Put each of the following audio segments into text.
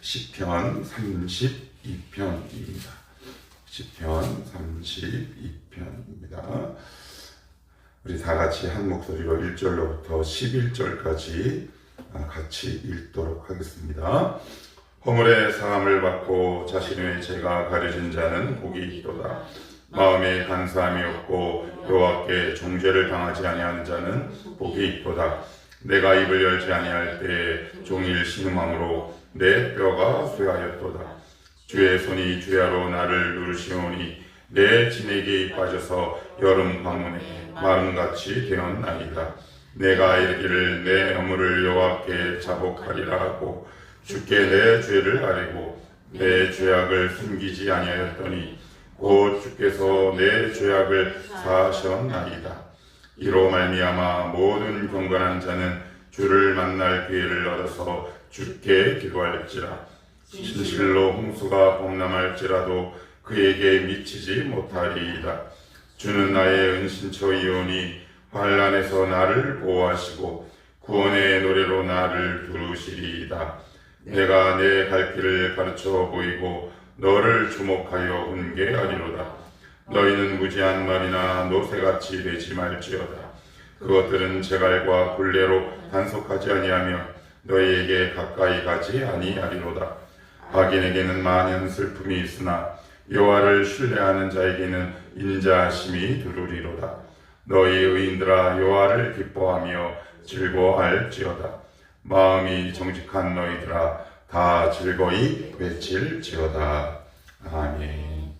시편 32편입니다. 시편 32편입니다. 우리 다 같이 한 목소리로 1절로부터 11절까지 같이 읽도록 하겠습니다. 허물의 사함을 받고 자신의 죄가 가려진 자는 복이 있도다. 마음에 간사함이 없고 여호와께 종죄를 당하지 아니하는 자는 복이 있도다. 내가 입을 열지 아니할 때에 종일 신음함으로 내 뼈가 쇠하였도다. 주의 손이 주야로 나를 누르시오니 내 진액이 빠져서 여름 방문에 마름같이 되었나이다. 내가 이르기를 내 허물을 여호와께 자복하리라 하고 주께 내 죄를 아뢰고 내 죄악을 숨기지 아니하였더니 곧 주께서 내 죄악을 사하셨나이다. 이로 말미암아 모든 경건한 자는 주를 만날 기회를 얻어서 주께 기도할지라. 진실로 홍수가 범람할지라도 그에게 미치지 못하리이다. 주는 나의 은신처이오니 환난에서 나를 보호하시고 구원의 노래로 나를 부르시리이다. 내가 내 갈 길을 가르쳐 보이고 너를 주목하여 훈계하리로다. 너희는 무지한 말이나 노새같이 되지 말지어다. 그것들은 제갈과 굴레로 단속하지 아니하며 너희에게 가까이 가지 아니하리로다. 악인에게는 많은 슬픔이 있으나 여호와를 신뢰하는 자에게는 인자하심이 두루리로다. 너희 의인들아 여호와를 기뻐하며 즐거워할지어다. 마음이 정직한 너희들아 다 즐거이 외칠지어다. 아멘.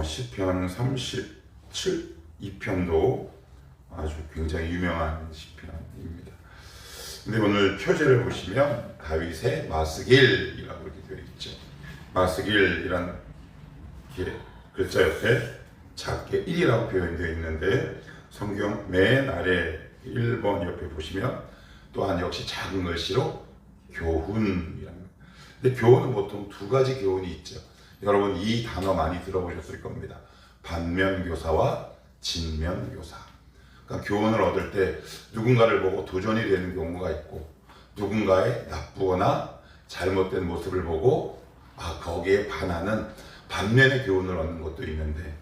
시편 32편도 아주 굉장히 유명한 시편입니다. 근데 오늘 표제를 보시면 다윗의 마스길이라고 이렇게 되어 있죠. 마스길이란 글자 옆에 작게 1이라고 표현되어 있는데 성경 맨 아래 1번 옆에 보시면 또한 역시 작은 글씨로 교훈이랍니다. 근데 교훈은 보통 두 가지 교훈이 있죠. 여러분 이 단어 많이 들어보셨을 겁니다. 반면교사와 진면교사. 그러니까 교훈을 얻을 때 누군가를 보고 도전이 되는 경우가 있고 누군가의 나쁘거나 잘못된 모습을 보고 거기에 반하는 반면의 교훈을 얻는 것도 있는데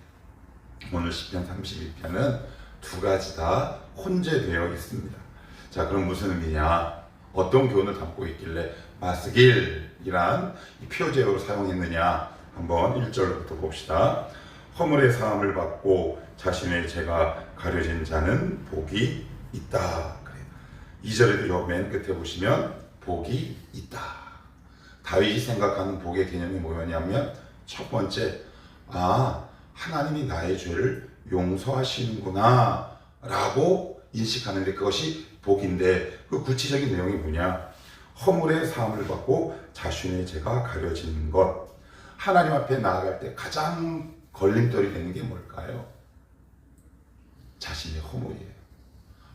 오늘 시편 32편은 두 가지 다 혼재되어 있습니다. 자, 그럼 무슨 의미냐? 어떤 교훈을 담고 있길래 마스길이란 이 표제어로 사용했느냐? 한번 1절부터 봅시다. 허물의 사함을 받고 자신의 죄가 가려진 자는 복이 있다. 그래요. 2절에도 맨 끝에 보시면 복이 있다. 다윗이 생각하는 복의 개념이 뭐였냐면 첫 번째, 하나님이 나의 죄를 용서하시는구나 라고 인식하는데 그것이 복인데 그 구체적인 내용이 뭐냐? 허물의 사함을 받고 자신의 죄가 가려진 것. 하나님 앞에 나아갈 때 가장 걸림돌이 되는 게 뭘까요? 자신의 허물이에요.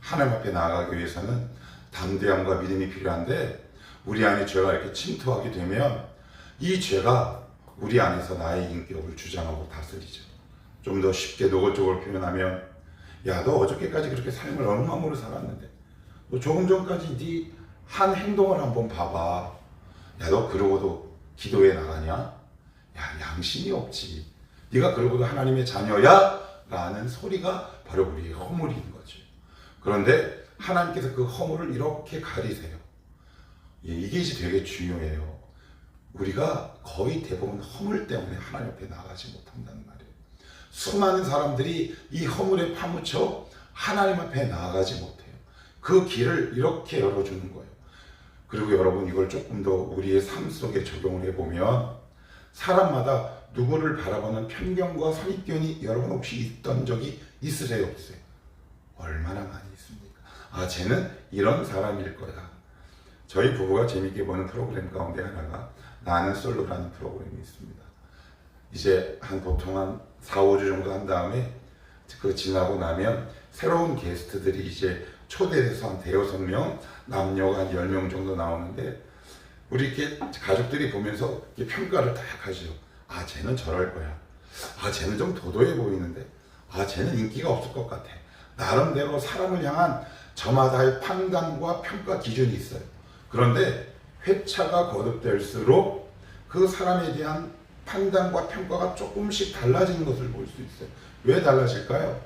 하나님 앞에 나아가기 위해서는 담대함과 믿음이 필요한데 우리 안에 죄가 이렇게 침투하게 되면 이 죄가 우리 안에서 나의 인격을 주장하고 다스리죠. 좀 더 쉽게 노골적으로 표현하면 야, 너 어저께까지 그렇게 삶을 엉망으로 살았는데 너 조금 전까지 네 한 행동을 한번 봐봐. 야, 너 그러고도 기도에 나가냐? 야, 양심이 없지. 네가 그러고도 하나님의 자녀야? 라는 소리가 바로 우리의 허물인 거죠. 그런데 하나님께서 그 허물을 이렇게 가리세요. 이게 이제 되게 중요해요. 우리가 거의 대부분 허물 때문에 하나님 앞에 나가지 못한다는 말이에요. 수많은 사람들이 이 허물에 파묻혀 하나님 앞에 나아가지 못해요. 그 길을 이렇게 열어주는 거예요. 그리고 여러분 이걸 조금 더 우리의 삶 속에 적용을 해보면 사람마다 누구를 바라보는 편견과 선입견이 여러분 혹시 있던 적이 있으세요? 없으세요? 얼마나 많이 있습니까? 쟤는 이런 사람일 거야. 저희 부부가 재밌게 보는 프로그램 가운데 하나가 나는 솔로라는 프로그램이 있습니다. 이제 보통 한 4, 5주 정도 한 다음에 그 지나고 나면 새로운 게스트들이 이제 초대돼서 한 대여섯 명, 남녀가 한 10명 정도 나오는데 우리 이렇게 가족들이 보면서 이렇게 평가를 딱 하죠. 쟤는 저럴 거야. 쟤는 좀 도도해 보이는데 쟤는 인기가 없을 것 같아. 나름대로 사람을 향한 저마다의 판단과 평가 기준이 있어요. 그런데 회차가 거듭될수록 그 사람에 대한 판단과 평가가 조금씩 달라지는 것을 볼 수 있어요. 왜 달라질까요?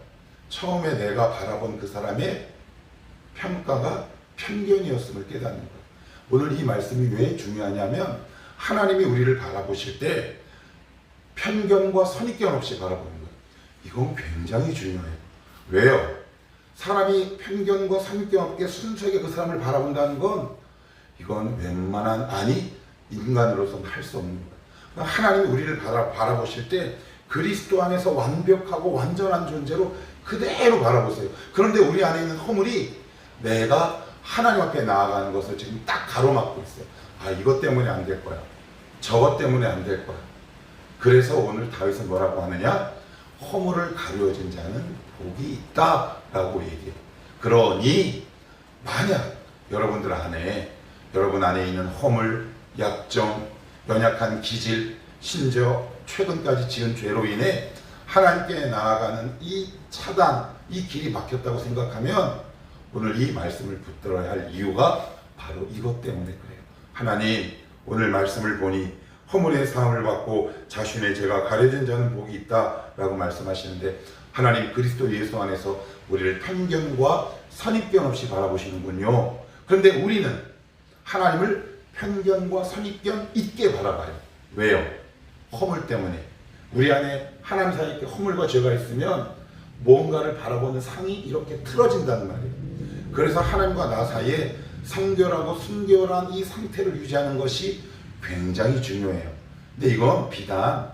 처음에 내가 바라본 그 사람의 평가가 편견이었음을 깨닫는 거예요. 오늘 이 말씀이 왜 중요하냐면 하나님이 우리를 바라보실 때 편견과 선입견 없이 바라보는 거예요. 이건 굉장히 중요해요. 왜요? 사람이 편견과 선입견 없게 순수하게 그 사람을 바라본다는 건 이건 웬만한 인간으로서는 할 수 없는 거예요. 하나님이 우리를 바라보실 때 그리스도 안에서 완벽하고 완전한 존재로 그대로 바라보세요. 그런데 우리 안에 있는 허물이 내가 하나님 앞에 나아가는 것을 지금 딱 가로막고 있어요. 아, 이것 때문에 안 될 거야. 저것 때문에 안 될 거야. 그래서 오늘 다윗은 뭐라고 하느냐? 허물을 가려진 자는 복이 있다라고 얘기해요. 그러니 만약 여러분 안에 있는 허물, 약점, 연약한 기질, 심지어 최근까지 지은 죄로 인해 하나님께 나아가는 이 차단, 이 길이 막혔다고 생각하면 오늘 이 말씀을 붙들어야 할 이유가 바로 이것 때문에 그래요. 하나님, 오늘 말씀을 보니 허물의 사함을 받고 자신의 죄가 가려진 자는 복이 있다라고 말씀하시는데 하나님 그리스도 예수 안에서 우리를 편견과 선입견 없이 바라보시는군요. 그런데 우리는 하나님을 편견과 선입견 있게 바라봐요. 왜요? 허물 때문에. 우리 안에 하나님 사이에 허물과 죄가 있으면 뭔가를 바라보는 상이 이렇게 틀어진다는 말이에요. 그래서 하나님과 나 사이에 성결하고 순결한 이 상태를 유지하는 것이 굉장히 중요해요. 근데 이건 비단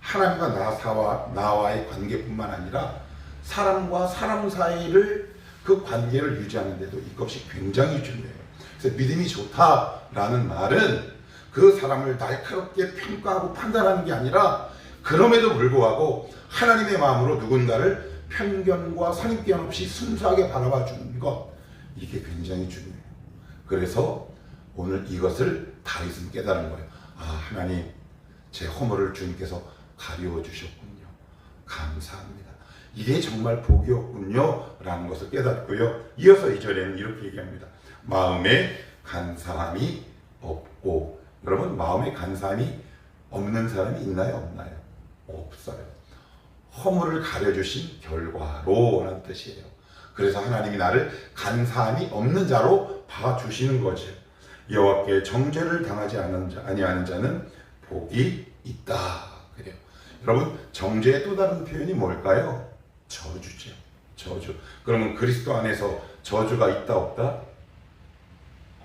하나님과 나와의 관계뿐만 아니라 사람과 사람 사이를 그 관계를 유지하는 데도 이것이 굉장히 중요해요. 그래서 믿음이 좋다라는 말은 그 사람을 날카롭게 평가하고 판단하는 게 아니라 그럼에도 불구하고 하나님의 마음으로 누군가를 편견과 선입견 없이 순수하게 바라봐 주는 것, 이게 굉장히 중요해요. 그래서 오늘 이것을 다윗은 깨달은 거예요. 아, 하나님, 제 허물을 주님께서 가리워 주셨군요. 감사합니다. 이게 정말 복이었군요 라는 것을 깨닫고요. 이어서 2절에는 이렇게 얘기합니다. 마음에 간사함이 없고. 여러분, 마음에 간사함이 없는 사람이 있나요? 없나요? 없어요. 허물을 가려주신 결과로 라는 뜻이에요. 그래서 하나님이 나를 간사함이 없는 자로 봐주시는 거죠. 여호와께 정죄를 당하지 아니하는 자는 복이 있다. 그래요. 여러분, 정죄의 또 다른 표현이 뭘까요? 저주죠. 저주. 그러면 그리스도 안에서 저주가 있다 없다?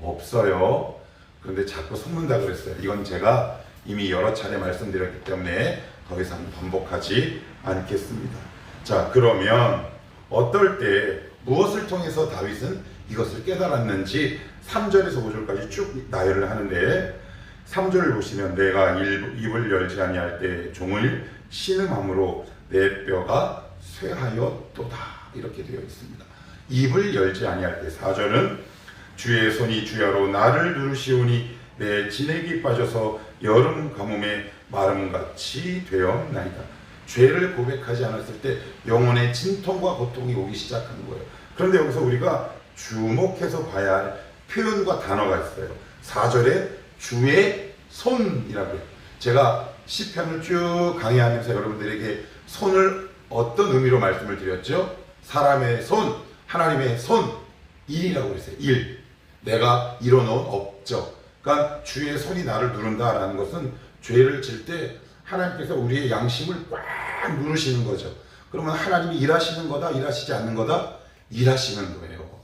없어요. 그런데 자꾸 속는다 그랬어요. 이건 제가 이미 여러 차례 말씀드렸기 때문에 더 이상 반복하지 않겠습니다. 자, 그러면 어떨 때 무엇을 통해서 다윗은 이것을 깨달았는지 3절에서 5절까지 쭉 나열을 하는데, 3절을 보시면 내가 입을 열지 아니할 때 종을 신음함으로 내 뼈가 쇠하였도다 이렇게 되어 있습니다. 입을 열지 아니할 때. 4절은 주의 손이 주야로 나를 누르시오니 내 진액이 빠져서 여름 가뭄에 마름같이 되었나이다. 죄를 고백하지 않았을 때 영혼의 진통과 고통이 오기 시작하는 거예요. 그런데 여기서 우리가 주목해서 봐야 할 표현과 단어가 있어요. 4절에 주의 손이라고 해요. 제가 시편을 쭉 강의하면서 여러분들에게 손을 어떤 의미로 말씀을 드렸죠? 사람의 손, 하나님의 손, 일이라고 했어요. 일. 내가 이뤄놓은 업적. 그러니까 주의 손이 나를 누른다라는 것은 죄를 질 때 하나님께서 우리의 양심을 꽉 누르시는 거죠. 그러면 하나님이 일하시는 거다, 일하시지 않는 거다? 일하시는 거예요.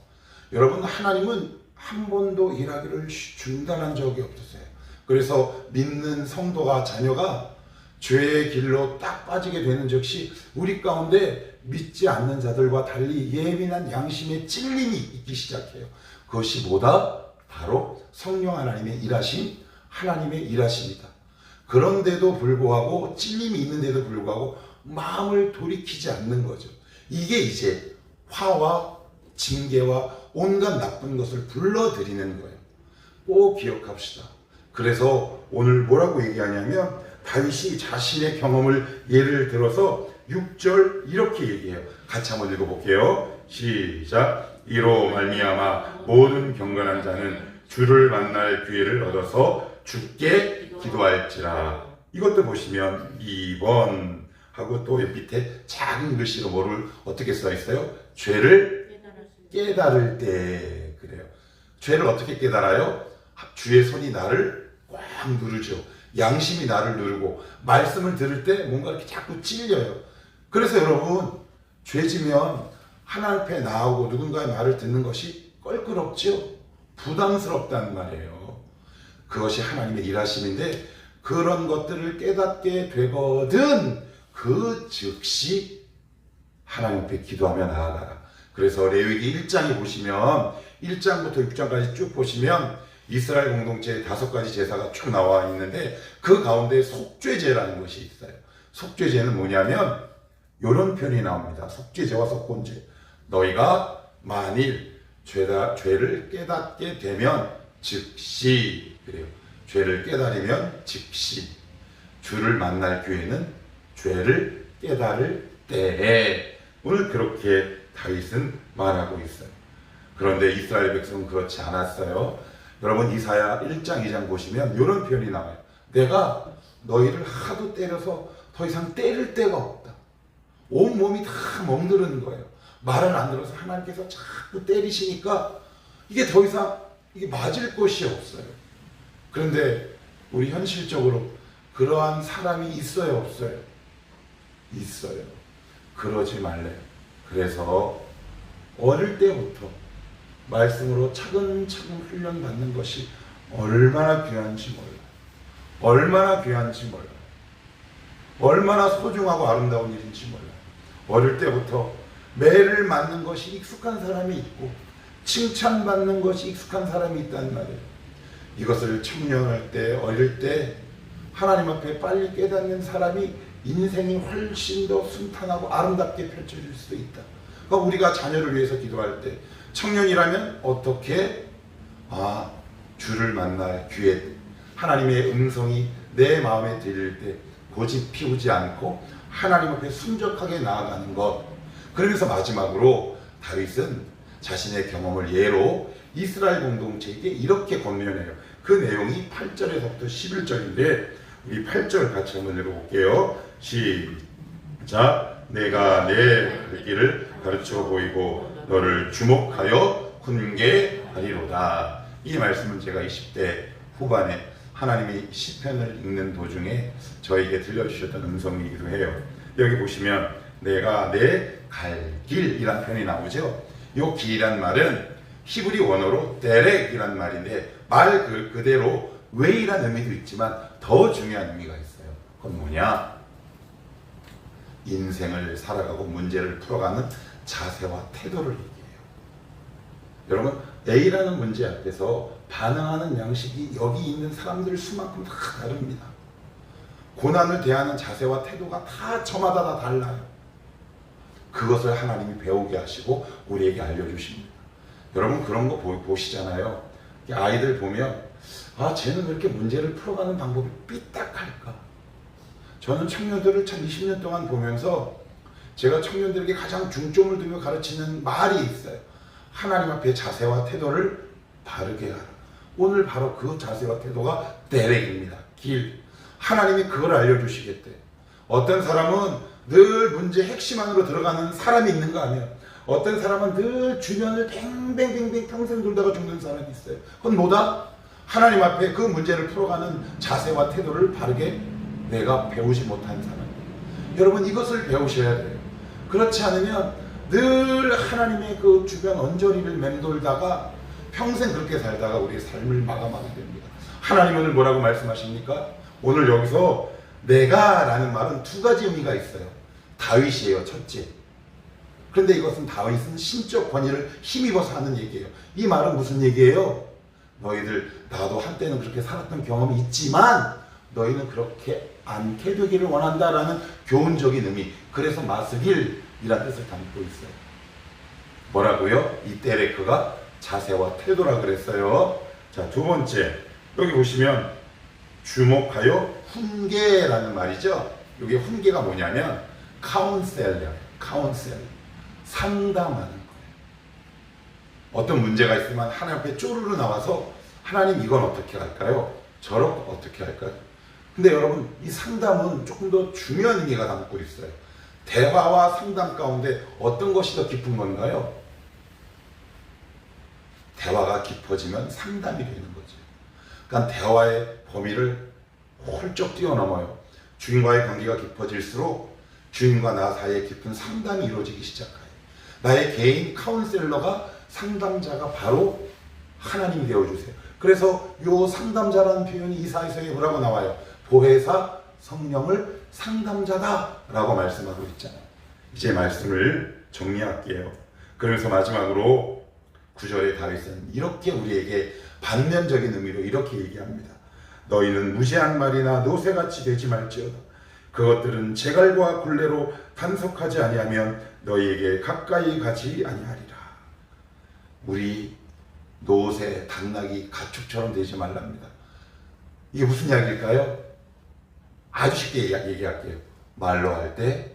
여러분, 하나님은 한 번도 일하기를 중단한 적이 없었어요. 그래서 믿는 성도가, 자녀가 죄의 길로 딱 빠지게 되는 즉시 우리 가운데 믿지 않는 자들과 달리 예민한 양심의 찔림이 있기 시작해요. 그것이 뭐다? 바로 성령 하나님의 일하심, 하나님의 일하심이다. 그런데도 불구하고, 찔림이 있는데도 불구하고 마음을 돌이키지 않는 거죠. 이게 이제 화와 징계와 온갖 나쁜 것을 불러들이는 거예요. 꼭 기억합시다. 그래서 오늘 뭐라고 얘기하냐면, 다윗이 자신의 경험을 예를 들어서 6절 이렇게 얘기해요. 같이 한번 읽어볼게요. 시작. 이로 말미암아 모든 경건한 자는 주를 만날 기회를 얻어서 주께 기도할지라. 이것도 보시면 2번 하고 또 밑에 작은 글씨로 뭐를 어떻게 써 있어요? 죄를 깨달을 때. 그래요. 죄를 어떻게 깨달아요? 주의 손이 나를 꽉 누르죠. 양심이 나를 누르고 말씀을 들을 때 뭔가 이렇게 자꾸 찔려요. 그래서 여러분, 죄 지면 하나님 앞에 나오고 누군가의 말을 듣는 것이 껄끄럽죠. 부담스럽단 말이에요. 그것이 하나님의 일하심인데, 그런 것들을 깨닫게 되거든 그 즉시 하나님 앞에 기도하며 나아가라. 그래서 레위기 1장에 보시면 1장부터 6장까지 쭉 보시면 이스라엘 공동체의 5가지 제사가 쭉 나와 있는데, 그 가운데 속죄제라는 것이 있어요. 속죄제는 뭐냐면 이런 표현이 나옵니다. 속죄제와 속건제. 너희가 만일 죄를 깨닫게 되면 즉시, 그래요. 죄를 깨달으면 즉시. 주를 만날 기회는 죄를 깨달을 때에. 오늘 그렇게 다윗은 말하고 있어요. 그런데 이스라엘 백성은 그렇지 않았어요. 여러분, 이사야 1장 2장 보시면 이런 표현이 나와요. 내가 너희를 하도 때려서 더 이상 때릴 데가 없다. 온 몸이 다 멍드는 거예요. 말을 안 들어서 하나님께서 자꾸 때리시니까 이게 더 이상 이게 맞을 것이 없어요. 그런데 우리 현실적으로 그러한 사람이 있어요, 없어요? 있어요. 그러지 말래요. 그래서 어릴 때부터 말씀으로 차근차근 훈련받는 것이 얼마나 귀한지 몰라요. 얼마나 귀한지 몰라요. 얼마나 소중하고 아름다운 일인지 몰라요. 어릴 때부터 매를 맞는 것이 익숙한 사람이 있고 칭찬받는 것이 익숙한 사람이 있단 말이에요. 이것을 청년할 때, 어릴 때 하나님 앞에 빨리 깨닫는 사람이 인생이 훨씬 더 순탄하고 아름답게 펼쳐질 수도 있다. 그러니까 우리가 자녀를 위해서 기도할 때, 청년이라면 어떻게 주를 만날 기회, 하나님의 음성이 내 마음에 들릴 때 고집 피우지 않고 하나님 앞에 순적하게 나아가는 것. 그러면서 마지막으로 다윗은 자신의 경험을 예로 이스라엘 공동체에게 이렇게 권면해요. 그 내용이 8절에서부터 11절인데 우리 8절 같이 한번 읽어볼게요. 시작. 내가 내 길을 가르쳐 보이고 너를 주목하여 훈계하리로다. 이 말씀은 제가 20대 후반에 하나님이 시편을 읽는 도중에 저에게 들려주셨던 음성이기도 해요. 여기 보시면 내가 내 갈 길이란 표현이 나오죠. 이 길이란 말은 히브리 원어로 데렉이란 말인데 말 그대로 왜이란 의미도 있지만 더 중요한 의미가 있어요. 그건 뭐냐? 인생을 살아가고 문제를 풀어가는 자세와 태도를 얘기해요. 여러분, A라는 문제 앞에서 반응하는 양식이 여기 있는 사람들 수만큼 다 다릅니다. 고난을 대하는 자세와 태도가 다 저마다 다 달라요. 그것을 하나님이 배우게 하시고 우리에게 알려주십니다. 여러분, 그런 거 보시잖아요. 아이들 보면 쟤는 왜 이렇게 문제를 풀어가는 방법이 삐딱할까? 저는 청년들을 참 20년 동안 보면서 제가 청년들에게 가장 중점을 두며 가르치는 말이 있어요. 하나님 앞에 자세와 태도를 바르게 하라. 오늘 바로 그 자세와 태도가 데렉입니다. 길. 하나님이 그걸 알려주시겠대요. 어떤 사람은 늘 문제 핵심 안으로 들어가는 사람이 있는가 하면 어떤 사람은 늘 주변을 뱅뱅뱅뱅 평생 돌다가 죽는 사람이 있어요. 그건 뭐다? 하나님 앞에 그 문제를 풀어가는 자세와 태도를 바르게 내가 배우지 못한 사람. 여러분, 이것을 배우셔야 돼요. 그렇지 않으면 늘 하나님의 그 주변 언저리를 맴돌다가 평생 그렇게 살다가 우리의 삶을 마감하게 됩니다. 하나님은 오늘 뭐라고 말씀하십니까? 오늘 여기서 내가 라는 말은 두 가지 의미가 있어요. 다윗이에요, 첫째. 그런데 이것은 다윗은 신적 권위를 힘입어서 하는 얘기예요. 이 말은 무슨 얘기예요? 너희들, 나도 한때는 그렇게 살았던 경험이 있지만 너희는 그렇게 않게 되기를 원한다라는 교훈적인 의미. 그래서 마스길이라는 뜻을 담고 있어요. 뭐라고요? 이 데레크가 자세와 태도라 그랬어요. 자, 두 번째, 여기 보시면 주목하여 훈계라는 말이죠. 이게 훈계가 뭐냐면 카운셀러, 상담하는 거예요. 어떤 문제가 있으면 하나님 앞에 쪼르르 나와서 하나님 이건 어떻게 할까요? 저런 어떻게 할까요? 근데 여러분 이 상담은 조금 더 중요한 의미가 담고 있어요. 대화와 상담 가운데 어떤 것이 더 깊은 건가요? 대화가 깊어지면 상담이 되는 거죠. 그러니까 대화의 범위를 훌쩍 뛰어넘어요. 주인과의 관계가 깊어질수록 주인과 나 사이에 깊은 상담이 이루어지기 시작해요. 나의 개인 카운셀러가 상담자가 바로 하나님이 되어주세요. 그래서 이 상담자라는 표현이 이사야서에 뭐라고 나와요? 보혜사 성령을 상담자다라고 말씀하고 있잖아요. 이제 말씀을 정리할게요. 그래서 마지막으로 9절의 다윗은 이렇게 우리에게 반면적인 의미로 이렇게 얘기합니다. 너희는 무지한 말이나 노새같이 되지 말지어다. 그것들은 제갈과 굴레로 단속하지 아니하면 너희에게 가까이 가지 아니하리라. 우리 노새, 당나귀, 가축처럼 되지 말랍니다. 이게 무슨 이야기일까요? 아주 쉽게 얘기할게요. 말로 할 때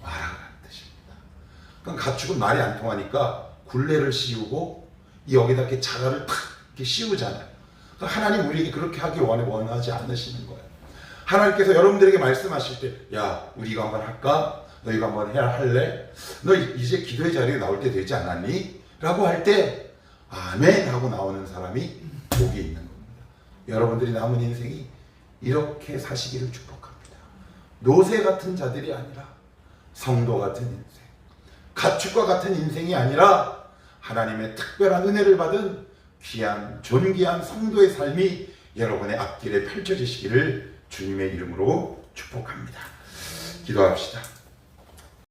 말하라는 뜻입니다. 그럼 가축은 말이 안 통하니까 굴레를 씌우고 여기다 이렇게 자갈을 탁 이렇게 씌우잖아요. 그러니까 하나님 우리에게 그렇게 하기 원하지 않으시는 거예요. 하나님께서 여러분들에게 말씀하실 때, 야, 우리 이거 한번 할까? 너 이거 한번 해야 할래? 너 이제 기도의 자리에 나올 때 되지 않았니? 라고 할 때, 아멘! 하고 나오는 사람이 복이 있는 겁니다. 여러분들이 남은 인생이 이렇게 사시기를 축복합니다. 노새 같은 자들이 아니라 성도 같은 인생, 가축과 같은 인생이 아니라 하나님의 특별한 은혜를 받은 귀한 존귀한 성도의 삶이 여러분의 앞길에 펼쳐지시기를 주님의 이름으로 축복합니다. 기도합시다.